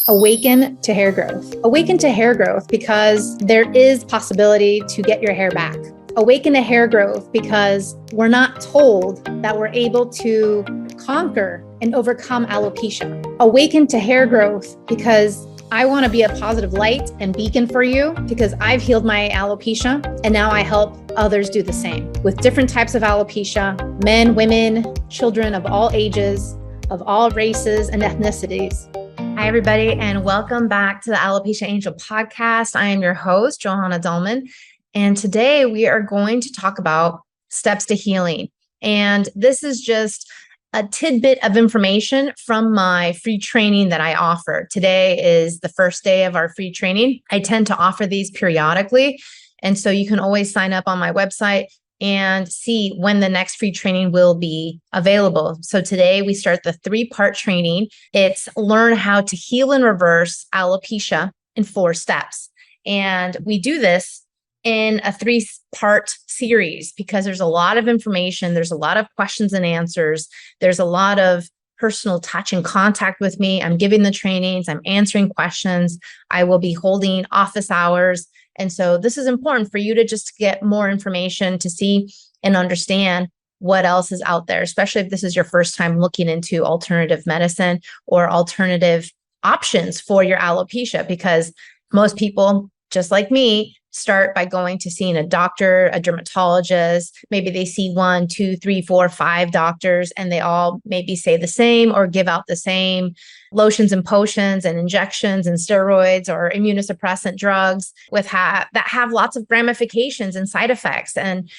Awaken to hair growth. Awaken to hair growth because there is possibility to get your hair back. Awaken to hair growth because we're not told that we're able to conquer and overcome alopecia. Awaken to hair growth because I want to be a positive light and beacon for you because I've healed my alopecia and now I help others do the same with different types of alopecia, men, women, children of all ages, of all races and ethnicities. Hi, everybody, and welcome back to the Alopecia Angel podcast. I am your host, Johanna Dullman, and today we are going to talk about steps to healing. And this is just a tidbit of information from my free training that I offer. Today is the first day of our free training. I tend to offer these periodically, and so you can always sign up on my website and see when the next free training will be available. So today we start the 3-part training. It's learn how to heal and reverse alopecia in 4 steps. And we do this in a 3-part series because there's a lot of information. There's a lot of questions and answers. There's a lot of personal touch and contact with me. I'm giving the trainings. I'm answering questions. I will be holding office hours. And so this is important for you to just get more information to see and understand what else is out there, especially if this is your first time looking into alternative medicine or alternative options for your alopecia, because most people, just like me, start by going to seeing a doctor, a dermatologist. Maybe they see 1, 2, 3, 4, 5 doctors, and they all maybe say the same or give out the same lotions and potions and injections and steroids or immunosuppressant drugs that have lots of ramifications and side effects. And,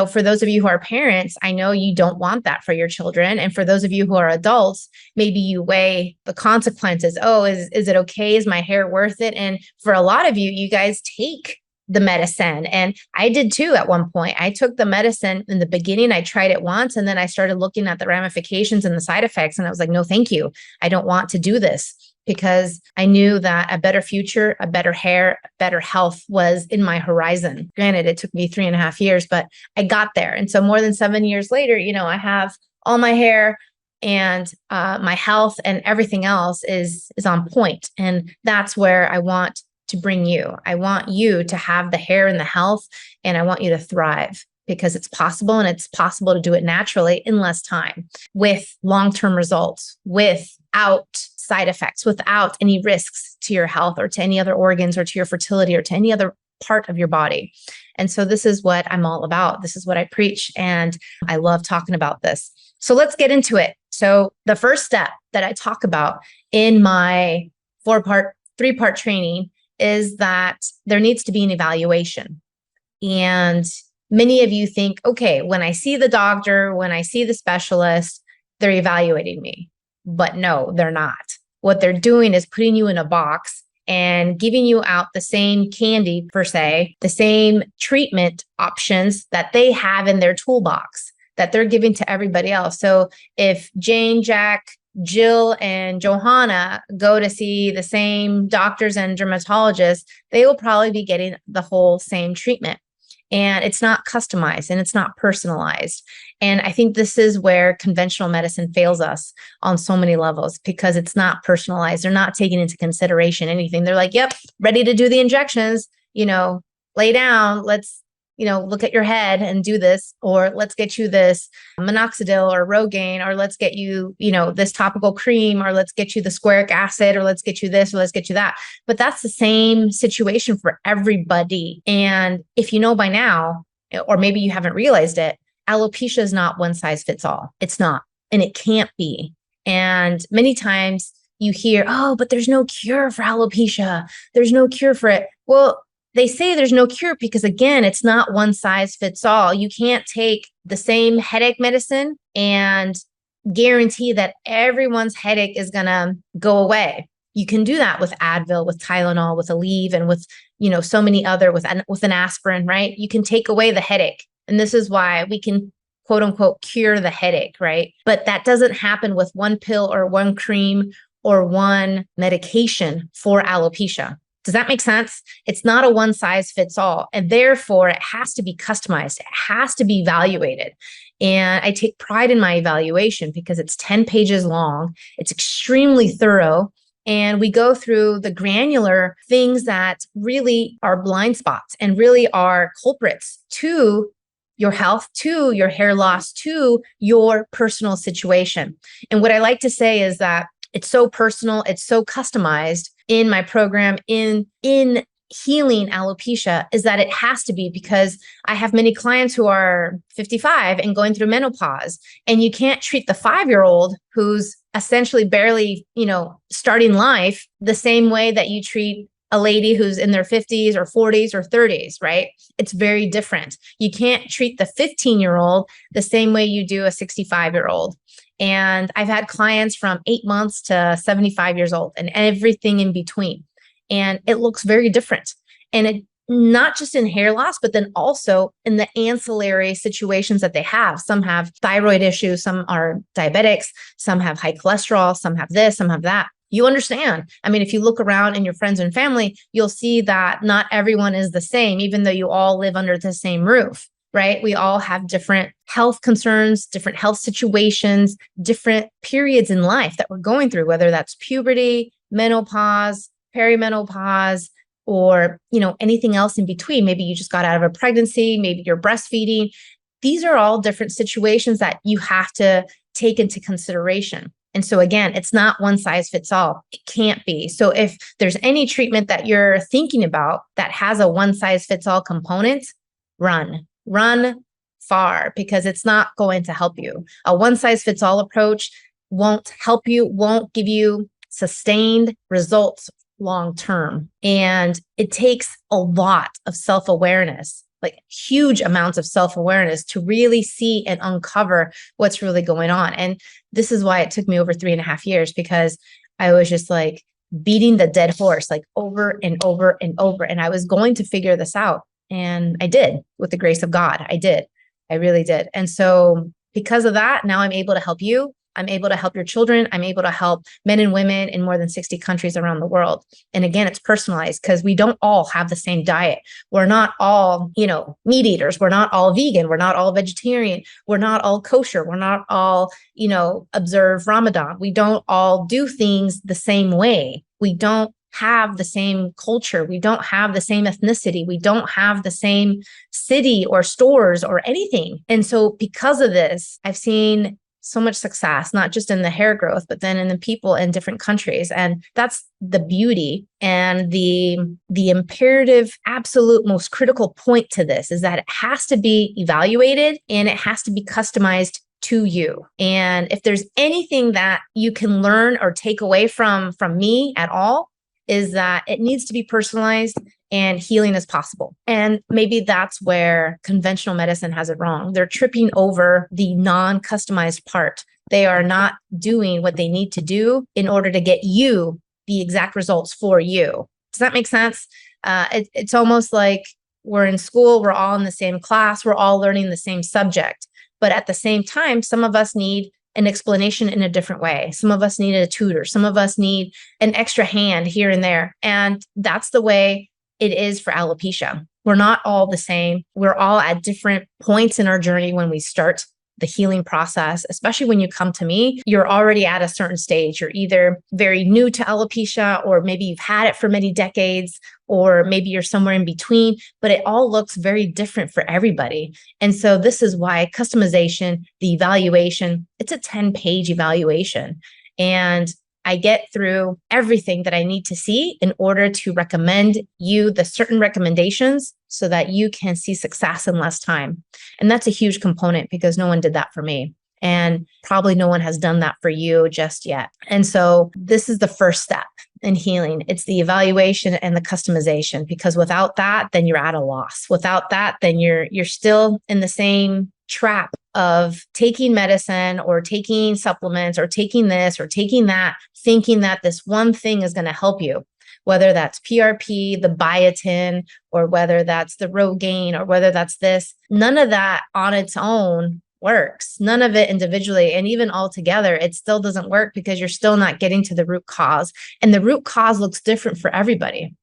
for those of you who are parents, I know you don't want that for your children. And for those of you who are adults, maybe you weigh the consequences. Oh, is it okay? Is my hair worth it? And for a lot of you, you guys take the medicine. And I did too at one point. I took the medicine in the beginning. I tried it once, and then I started looking at the ramifications and the side effects. And I was like, no, thank you. I don't want to do this, because I knew that a better future, a better hair, better health was in my horizon. Granted, it took me 3.5 years, but I got there. And so more than 7 years later, I have all my hair and my health and everything else is on point. And that's where I want to bring you. I want you to have the hair and the health, and I want you to thrive, because it's possible, and it's possible to do it naturally in less time with long-term results, without side effects, without any risks to your health or to any other organs or to your fertility or to any other part of your body. And so this is what I'm all about. This is what I preach, and I love talking about this. So let's get into it. So the first step that I talk about in my 3-part training is that there needs to be an evaluation. And many of you think, okay, when I see the doctor, when I see the specialist, they're evaluating me. But no, they're not. What they're doing is putting you in a box and giving you out the same candy, per se, the same treatment options that they have in their toolbox that they're giving to everybody else. So if Jane, Jack, Jill, and Johanna go to see the same doctors and dermatologists, they will probably be getting the whole same treatment. And it's not customized and it's not personalized. And I think this is where conventional medicine fails us on so many levels, because it's not personalized. They're not taking into consideration anything. They're like, yep, ready to do the injections, lay down, let's look at your head and do this, or let's get you this minoxidil or Rogaine, or let's get you, this topical cream, or let's get you the squaric acid, or let's get you this, or let's get you that. But that's the same situation for everybody. And if you know by now, or maybe you haven't realized it, alopecia is not one size fits all. It's not, and it can't be. And many times you hear, oh, but there's no cure for alopecia. There's no cure for it. Well, they say there's no cure because, again, it's not one size fits all. You can't take the same headache medicine and guarantee that everyone's headache is going to go away. You can do that with Advil, with Tylenol, with Aleve, and with, so many other, with an aspirin, right? You can take away the headache. And this is why we can, quote unquote, cure the headache, right? But that doesn't happen with one pill or one cream or one medication for alopecia. Does that make sense? It's not a one size fits all. And therefore, it has to be customized. It has to be evaluated. And I take pride in my evaluation because it's 10 pages long. It's extremely thorough. And we go through the granular things that really are blind spots and really are culprits to your health, to your hair loss, to your personal situation. And what I like to say is that it's so personal, it's so customized in my program, in healing alopecia, is that it has to be, because I have many clients who are 55 and going through menopause, and you can't treat the 5-year-old who's essentially barely, starting life the same way that you treat a lady who's in their 50s or 40s or 30s, right? It's very different. You can't treat the 15-year-old the same way you do a 65-year-old. And I've had clients from 8 months to 75 years old and everything in between. And it looks very different. And it not just in hair loss, but then also in the ancillary situations that they have. Some have thyroid issues, some are diabetics, some have high cholesterol, some have this, some have that. You understand. I mean, if you look around in your friends and family, you'll see that not everyone is the same, even though you all live under the same roof, right? We all have different health concerns, different health situations, different periods in life that we're going through, whether that's puberty, menopause, perimenopause, or, anything else in between. Maybe you just got out of a pregnancy, maybe you're breastfeeding. These are all different situations that you have to take into consideration. And so again, it's not one size fits all. It can't be. So if there's any treatment that you're thinking about that has a one size fits all component, run far, because it's not going to help you. A one size fits all approach won't help you, won't give you sustained results long term. And it takes a lot of self-awareness, like huge amounts of self-awareness, to really see and uncover what's really going on. And this is why it took me over 3.5 years, because I was just like beating the dead horse, like over and over and over. And I was going to figure this out. And I did, with the grace of God. I did. I really did. And so because of that, now I'm able to help you. I'm able to help your children. I'm able to help men and women in more than 60 countries around the world. And again, it's personalized because we don't all have the same diet. We're not all, meat eaters. We're not all vegan. We're not all vegetarian. We're not all kosher. We're not all, observe Ramadan. We don't all do things the same way. We don't have the same culture. We don't have the same ethnicity. We don't have the same city or stores or anything. And so because of this, I've seen so much success, not just in the hair growth, but then in the people in different countries. And that's the beauty and the imperative, absolute most critical point to this is that it has to be evaluated and it has to be customized to you. And if there's anything that you can learn or take away from me at all, is that it needs to be personalized and healing is possible. And maybe that's where conventional medicine has it wrong. They're tripping over the non-customized part. They are not doing what they need to do in order to get you the exact results for you. Does that make sense? It's almost like we're in school, we're all in the same class, we're all learning the same subject. But at the same time, some of us need an explanation in a different way. Some of us need a tutor. Some of us need an extra hand here and there. And that's the way it is for alopecia. We're not all the same. We're all at different points in our journey when we start the healing process, especially when you come to me, you're already at a certain stage. You're either very new to alopecia, or maybe you've had it for many decades, or maybe you're somewhere in between, but it all looks very different for everybody. And so this is why customization, the evaluation, it's a 10-page evaluation. And I get through everything that I need to see in order to recommend you the certain recommendations so that you can see success in less time. And that's a huge component because no one did that for me. And probably no one has done that for you just yet. And so this is the first step in healing. It's the evaluation and the customization, because without that, then you're at a loss. Without that, then you're still in the same trap of taking medicine or taking supplements or taking this or taking that, thinking that this one thing is going to help you, whether that's PRP, the biotin, or whether that's the Rogaine, or whether that's this. None of that on its own works. None of it individually, and even all together, it still doesn't work because you're still not getting to the root cause. And the root cause looks different for everybody.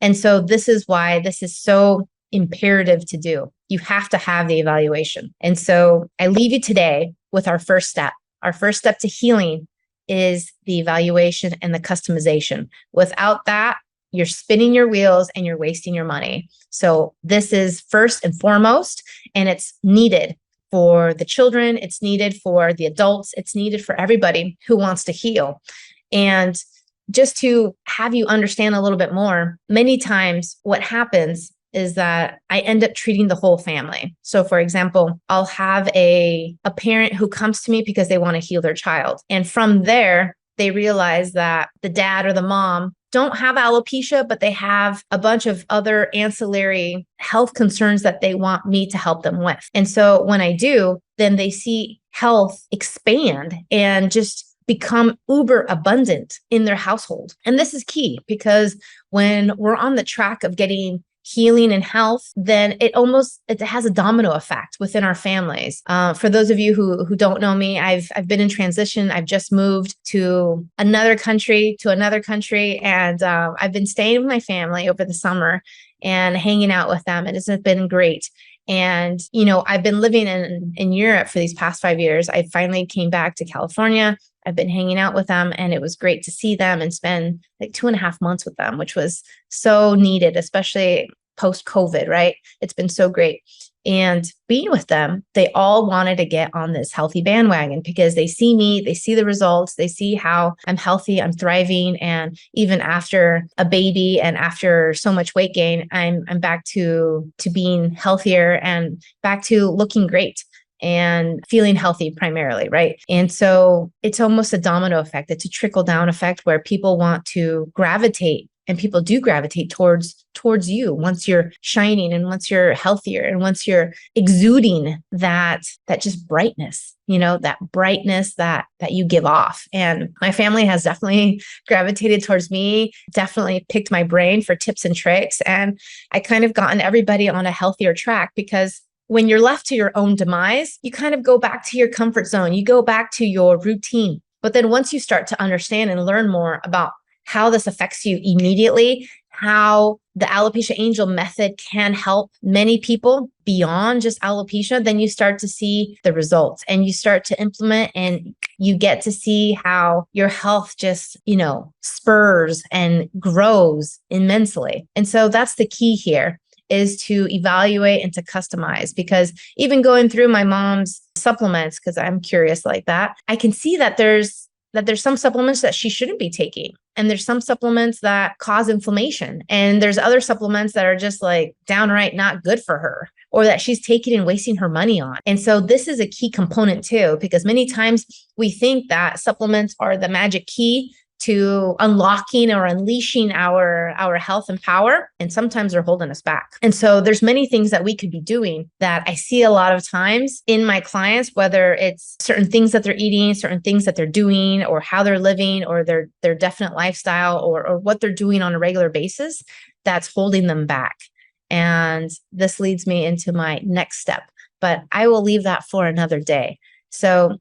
And so this is why this is so imperative to do. You have to have the evaluation. And so I leave you today with our first step to healing is the evaluation and the customization. Without that, you're spinning your wheels and you're wasting your money. So this is first and foremost, and it's needed for the children. It's needed for the adults. It's needed for everybody who wants to heal. And just to have you understand a little bit more, many times what happens is that I end up treating the whole family. So for example, I'll have a parent who comes to me because they want to heal their child. And from there, they realize that the dad or the mom don't have alopecia, but they have a bunch of other ancillary health concerns that they want me to help them with. And so when I do, then they see health expand and just become uber abundant in their household. And this is key because when we're on the track of getting healing and health, then it has a domino effect within our families. For those of you who don't know me, I've been in transition. I've just moved to another country, and I've been staying with my family over the summer and hanging out with them. And it's been great. And, I've been living in Europe for these past 5 years. I finally came back to California. I've been hanging out with them, and it was great to see them and spend like 2.5 months with them, which was so needed, especially post-COVID, right? It's been so great. And being with them, they all wanted to get on this healthy bandwagon because they see me, they see the results, they see how I'm healthy, I'm thriving. And even after a baby and after so much weight gain, I'm back to being healthier and back to looking great and feeling healthy primarily, right? And so it's almost a domino effect. It's a trickle down effect where people want to gravitate, and people do gravitate towards you once you're shining and once you're healthier and once you're exuding that just brightness, that brightness that you give off. And my family has definitely gravitated towards me, definitely picked my brain for tips and tricks. And I kind of gotten everybody on a healthier track because when you're left to your own demise, you kind of go back to your comfort zone. You go back to your routine. But then once you start to understand and learn more about how this affects you immediately, how the alopecia angel method can help many people beyond just alopecia, then you start to see the results and you start to implement, and you get to see how your health just, spurs and grows immensely. And so that's the key here, is to evaluate and to customize. Because even going through my mom's supplements, because I'm curious like that, I can see that there's some supplements that she shouldn't be taking. And there's some supplements that cause inflammation. And there's other supplements that are just like downright not good for her, or that she's taking and wasting her money on. And so this is a key component too, because many times we think that supplements are the magic key to unlocking or unleashing our health and power. And sometimes they're holding us back. And so there's many things that we could be doing that I see a lot of times in my clients, whether it's certain things that they're eating, certain things that they're doing, or how they're living, or their definite lifestyle, or what they're doing on a regular basis that's holding them back. And this leads me into my next step, but I will leave that for another day. So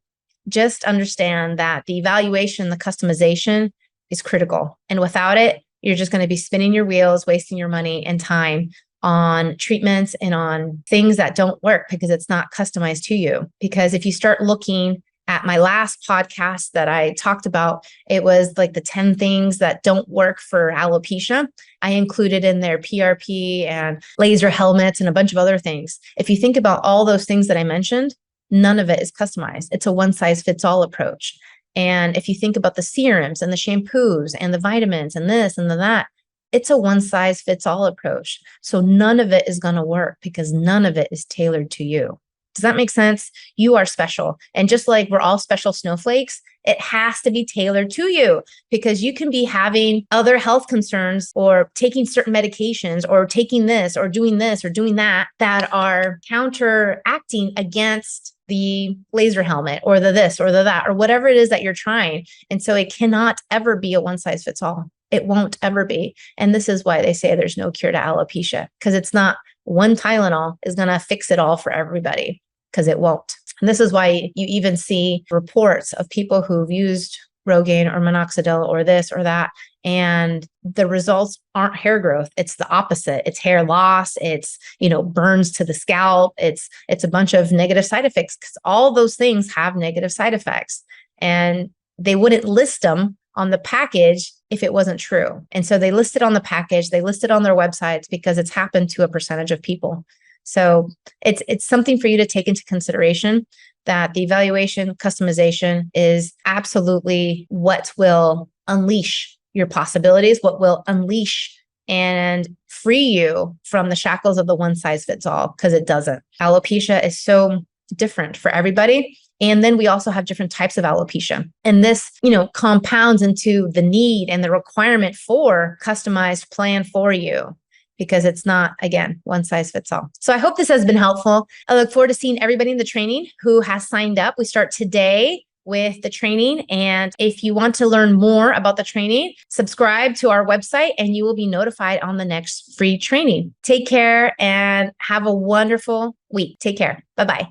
just understand that the evaluation, the customization is critical. And without it, you're just going to be spinning your wheels, wasting your money and time on treatments and on things that don't work because it's not customized to you. Because if you start looking at my last podcast that I talked about, it was like the 10 things that don't work for alopecia. I included in there PRP and laser helmets and a bunch of other things. If you think about all those things that I mentioned, none of it is customized. It's a one-size-fits-all approach. And if you think about the serums and the shampoos and the vitamins and this and the that, it's a one-size-fits-all approach. So none of it is going to work because none of it is tailored to you. Does that make sense? You are special. And just like we're all special snowflakes, it has to be tailored to you, because you can be having other health concerns or taking certain medications or taking this or doing that are counteracting against the laser helmet or the this or the that or whatever it is that you're trying. And so it cannot ever be a one size fits all. It won't ever be. And this is why they say there's no cure to alopecia, because it's not one Tylenol is going to fix it all for everybody, because it won't. And this is why you even see reports of people who've used Rogaine or minoxidil or this or that, and the results aren't hair growth. It's the opposite. It's hair loss. It's, burns to the scalp. It's a bunch of negative side effects, because all those things have negative side effects. And they wouldn't list them on the package if it wasn't true. And so they list it on the package, they list it on their websites because it's happened to a percentage of people. So it's something for you to take into consideration, that the evaluation customization is absolutely what will unleash your possibilities, what will unleash and free you from the shackles of the one size fits all, because it doesn't. Alopecia is so different for everybody. And then we also have different types of alopecia. And this, compounds into the need and the requirement for customized plan for you, because it's not, again, one size fits all. So I hope this has been helpful. I look forward to seeing everybody in the training who has signed up. We start today with the training. And if you want to learn more about the training, subscribe to our website and you will be notified on the next free training. Take care and have a wonderful week. Take care. Bye-bye.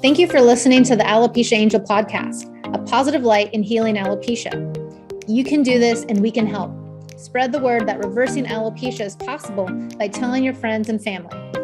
Thank you for listening to the Alopecia Angel podcast, a positive light in healing alopecia. You can do this and we can help. Spread the word that reversing alopecia is possible by telling your friends and family.